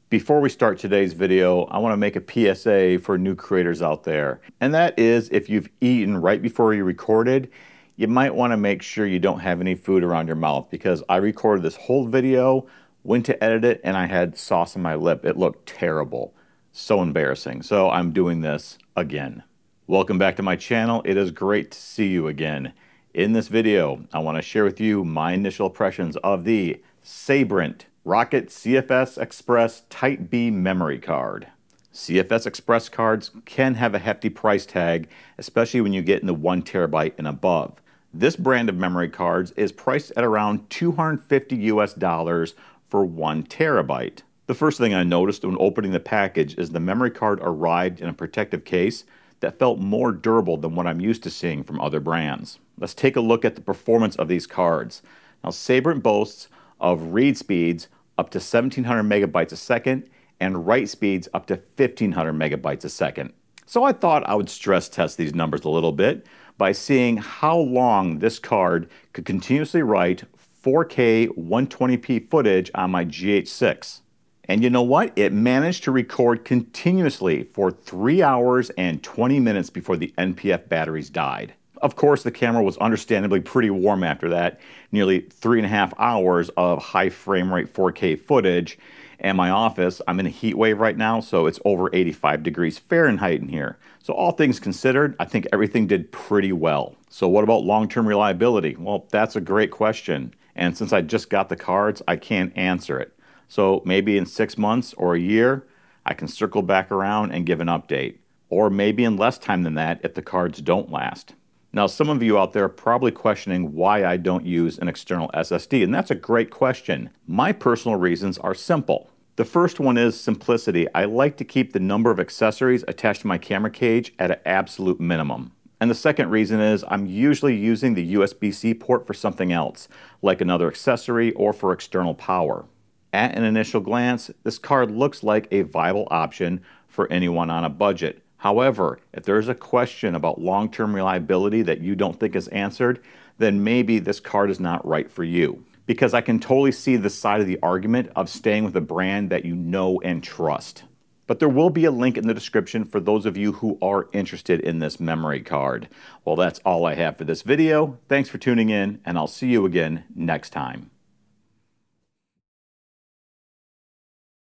Before we start today's video, I want to make a PSA for new creators out there. And that is, if you've eaten right before you recorded, you might want to make sure you don't have any food around your mouth, because I recorded this whole video, went to edit it, and I had sauce on my lip. It looked terrible. So embarrassing. So I'm doing this again. Welcome back to my channel. It is great to see you again. In this video, I want to share with you my initial impressions of the Sabrent Rocket CFexpress Type B memory card. CFexpress cards can have a hefty price tag, especially when you get in the 1 terabyte and above. This brand of memory cards is priced at around $250 US for 1 terabyte. The first thing I noticed when opening the package is the memory card arrived in a protective case that felt more durable than what I'm used to seeing from other brands. Let's take a look at the performance of these cards. Now, Sabrent boasts of read speeds up to 1700 megabytes a second and write speeds up to 1500 megabytes a second. So I thought I would stress test these numbers a little bit by seeing how long this card could continuously write 4K 120p footage on my GH6. And you know what? It managed to record continuously for 3 hours and 20 minutes before the NPF batteries died. Of course, the camera was understandably pretty warm after that, nearly 3.5 hours of high frame rate 4K footage. And my office, I'm in a heat wave right now, so it's over 85 degrees Fahrenheit in here. So all things considered, I think everything did pretty well. So what about long-term reliability? Well, that's a great question. And since I just got the cards, I can't answer it. So maybe in 6 months or a year, I can circle back around and give an update. Or maybe in less time than that if the cards don't last. Now, some of you out there are probably questioning why I don't use an external SSD, and that's a great question. My personal reasons are simple. The first one is simplicity. I like to keep the number of accessories attached to my camera cage at an absolute minimum. And the second reason is I'm usually using the USB-C port for something else, like another accessory or for external power. At an initial glance, this card looks like a viable option for anyone on a budget. However, if there's a question about long-term reliability that you don't think is answered, then maybe this card is not right for you. Because I can totally see the side of the argument of staying with a brand that you know and trust. But there will be a link in the description for those of you who are interested in this memory card. Well, that's all I have for this video. Thanks for tuning in, and I'll see you again next time.